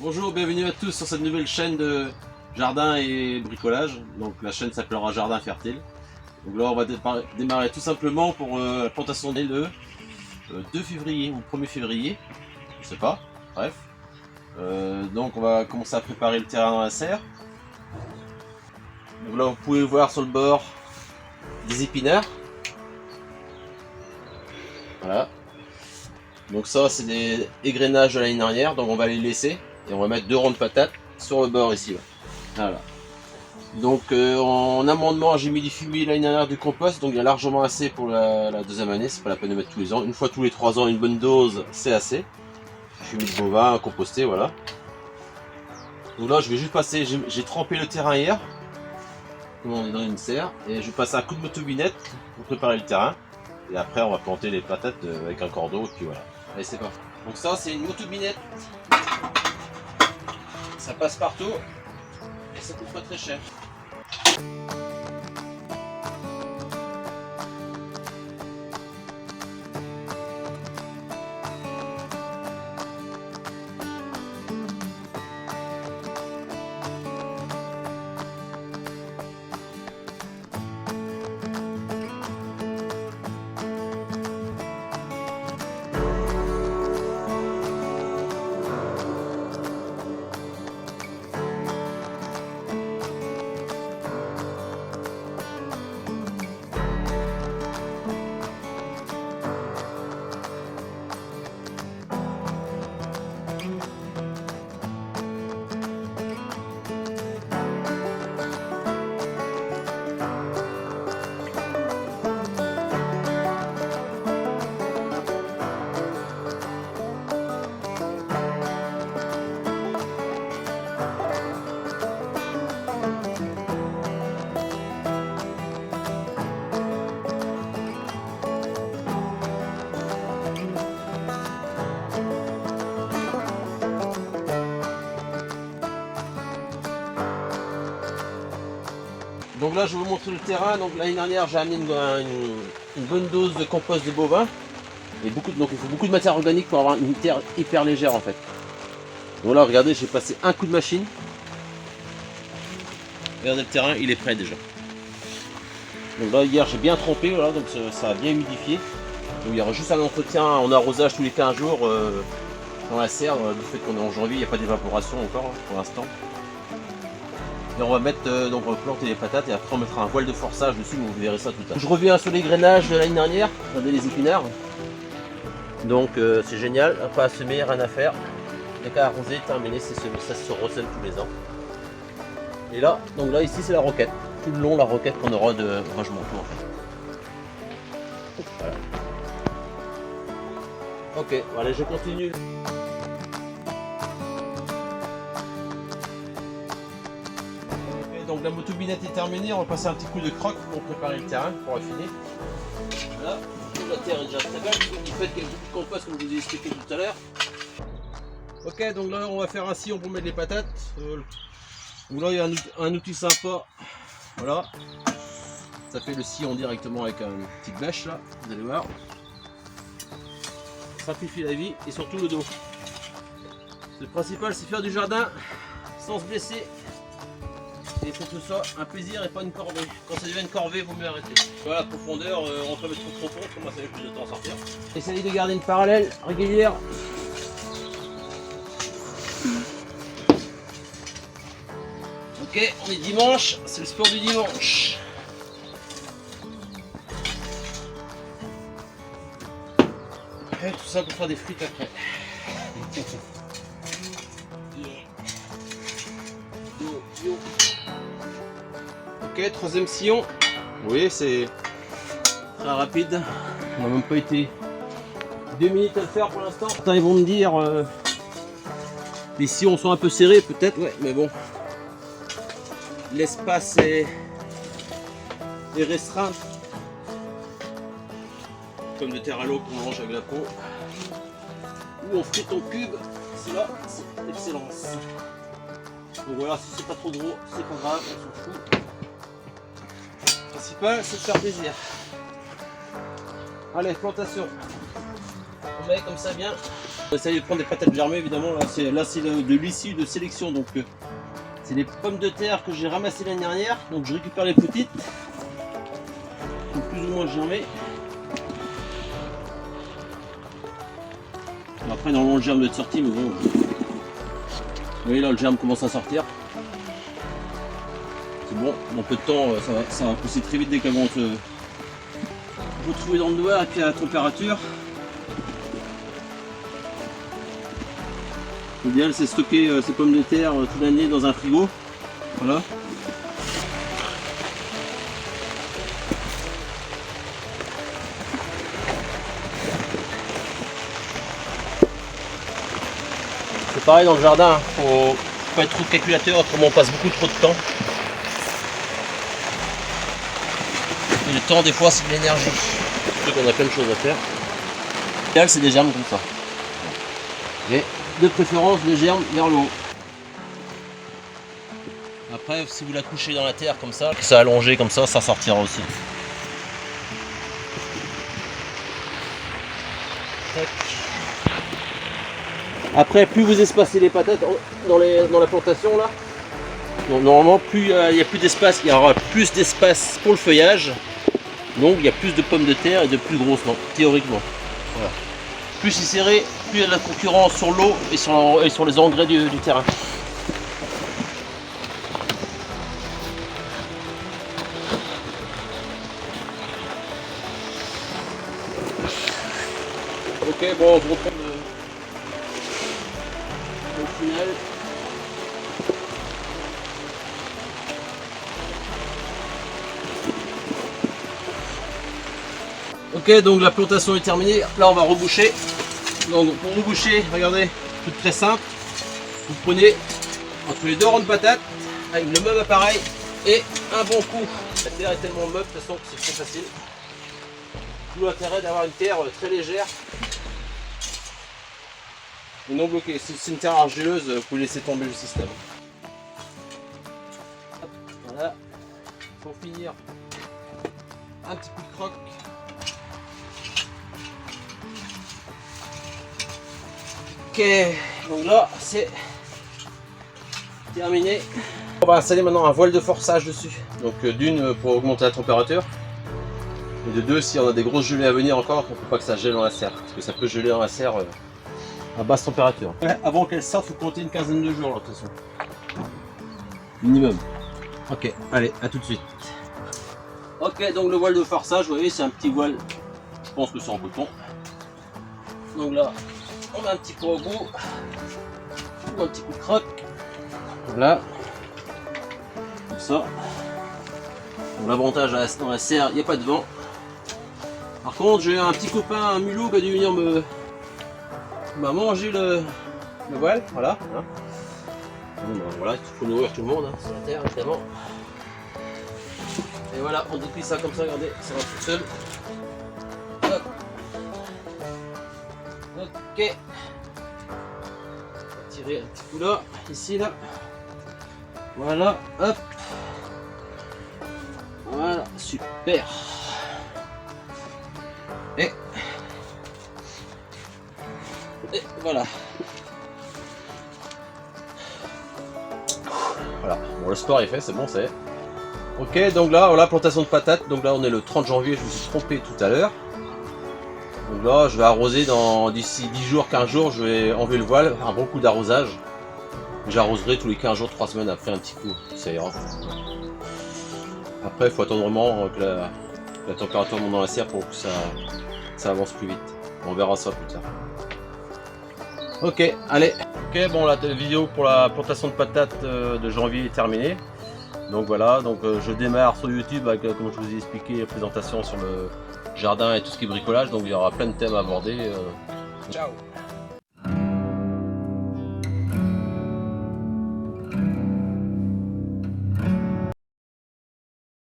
Bonjour, bienvenue à tous sur cette nouvelle chaîne de jardin et bricolage. Donc la chaîne s'appellera Jardin Fertile. Donc là on va démarrer tout simplement pour la plantation dès le 2 février ou 1er février. Je sais pas, bref. Donc on va commencer à préparer le terrain dans la serre. Donc là vous pouvez voir sur le bord des épinards. Voilà. Donc ça c'est des égrenages de l'année dernière, donc on va les laisser. Et on va mettre 2 ronds de patates sur le bord ici. Voilà. Donc en amendement, j'ai mis du fumier l'année dernière du compost, donc il y a largement assez pour la deuxième année. C'est pas la peine de mettre tous les ans. Une fois tous les 3 ans, une bonne dose, c'est assez. Fumier de bovin, composté, voilà. Donc là, je vais juste passer. J'ai trempé le terrain hier. On est dans une serre et je vais passer un coup de motobinette pour préparer le terrain. Et après, on va planter les patates avec un cordeau et puis voilà. Allez, c'est parti. Donc ça, c'est une motobinette. Ça passe partout et ça coûte pas très cher. Donc là je vais vous montrer le terrain. Donc l'année dernière j'ai amené une bonne dose de compost de bovin. Et donc il faut beaucoup de matière organique pour avoir une terre hyper légère en fait. Donc là regardez, j'ai passé un coup de machine. Regardez le terrain, il est prêt déjà. Donc là hier j'ai bien trempé, voilà, donc ça a bien humidifié. Donc il y aura juste un entretien en arrosage tous les 15 jours dans la serre, du fait qu'on est en janvier, il n'y a pas d'évaporation encore hein, pour l'instant. Et on va mettre, donc on va planter les patates et après on mettra un voile de forçage dessus, vous verrez ça tout à l'heure. Je reviens sur les grainages de l'année dernière, regardez les épinards. Donc c'est génial, pas à semer, rien à faire. Il n'y a qu'à arroser, terminer, ça se recèle tous les ans. Et là, donc là ici c'est la roquette. Tout le long la roquette qu'on aura de rangement tout en fait. Voilà. Ok, voilà, je continue. Donc la motobinette est terminée, on va passer un petit coup de croque pour préparer le terrain, pour affiner. Voilà, la terre est déjà très belle, vous faites quelques coups de compost comme je vous ai expliqué tout à l'heure. Ok, donc là on va faire un sillon pour mettre les patates. Donc là il y a un outil sympa, voilà. Ça fait le sillon directement avec une petite bêche là, vous allez voir. Ça simplifie la vie et surtout le dos. Le principal c'est faire du jardin sans se blesser. Et pour que ce soit un plaisir et pas une corvée. Quand ça devient une corvée, il vaut mieux arrêter. Voilà, la profondeur, on peut mettre trop profond, comme ça met plus de temps à sortir. Essayez de garder une parallèle régulière. Ok, on est dimanche, c'est le sport du dimanche. Et tout ça pour faire des frites après. Ok, troisième sillon. Vous voyez, c'est très rapide. On n'a même pas été 2 minutes à le faire pour l'instant. Ils vont me dire les sillons sont un peu serrés peut-être, ouais, mais bon. L'espace est restreint. Comme de terre à l'eau qu'on mange avec la peau. Ou on frite en cube, c'est là, c'est l'excellence. Donc voilà, si c'est pas trop gros, c'est pas grave, on s'en fout. Le principal, c'est de faire plaisir. Allez, plantation. On met comme ça bien. On essaye de prendre des patates germées évidemment. Là c'est de l'issue de sélection, donc c'est les pommes de terre que j'ai ramassées l'année dernière. Donc je récupère les petites, qui sont plus ou moins germées. Après normalement le germe doit être sorti, mais bon. Vous voyez là le germe commence à sortir. C'est bon, dans peu de temps ça va pousser très vite dès qu'elles vont se retrouver dans le noir et puis à la température. L'idéal c'est stocker ces pommes de terre toute l'année dans un frigo. Voilà. C'est pareil dans le jardin, faut pas être trop calculateur, autrement on passe beaucoup trop de temps. Et le temps des fois c'est de l'énergie. Surtout qu'on a plein de choses à faire. L'idéal c'est des germes comme ça. Et de préférence les germes vers le haut. Après si vous la couchez dans la terre comme ça, que ça allongé comme ça sortira aussi. Tac. Après plus vous espacez les patates dans la plantation là, donc, normalement plus il y a plus d'espace, il y aura plus d'espace pour le feuillage. Donc il y a plus de pommes de terre et de plus grosses, non, théoriquement. Voilà. Plus c'est serré, plus il y a de la concurrence sur l'eau et sur les engrais du terrain. Ok, bon, on se reprend le final. Ok, donc la plantation est terminée. Là, on va reboucher. Donc, pour reboucher, regardez, tout très simple. Vous prenez entre les deux rangs de patates avec le même appareil et un bon coup. La terre est tellement meuble de toute façon que c'est très facile. Tout l'intérêt d'avoir une terre très légère et non bloquée. Si c'est une terre argileuse, vous pouvez laisser tomber le système. Voilà. Pour finir, un petit coup de croc. Ok, donc là c'est terminé. On va installer maintenant un voile de forçage dessus. Donc d'une pour augmenter la température. Et de deux, si on a des grosses gelées à venir encore, il ne faut pas que ça gèle dans la serre. Parce que ça peut geler dans la serre à basse température. Ouais, avant qu'elle sorte, il faut compter une quinzaine de jours là, de toute façon. Minimum. Ok, allez, à tout de suite. Ok, donc le voile de forçage, vous voyez, c'est un petit voile. Je pense que c'est en coton. Donc là, on a un petit coup au bout, un petit coup de croc, voilà, comme ça. L'avantage dans la serre, il n'y a pas de vent. Par contre, j'ai un petit copain, un mulot qui a dû venir m'a mangé le voile, voilà. Hein. Bon, ben, voilà, il faut nourrir tout le monde hein, sur la terre évidemment. Et voilà, on déplie ça comme ça, regardez, ça va tout seul. Hop. Ok. Tirer un petit coup là, ici là. Voilà, hop. Voilà, super. Et voilà. Voilà, bon le sport est fait, c'est bon, c'est. Ok, donc là, voilà, plantation de patates. Donc là, on est le 30 janvier, je me suis trompé tout à l'heure. Donc là, je vais arroser d'ici 10 jours, 15 jours, je vais enlever le voile, un bon coup d'arrosage. J'arroserai tous les 15 jours, 3 semaines après un petit coup, ça ira. Après, il faut attendre vraiment que la température monte dans la serre pour que ça avance plus vite. On verra ça plus tard. Ok, allez. Ok, bon, la vidéo pour la plantation de patates de janvier est terminée. Donc voilà, donc je démarre sur YouTube avec, comme je vous ai expliqué, la présentation sur le jardin et tout ce qui est bricolage. Donc il y aura plein de thèmes à aborder. Ciao.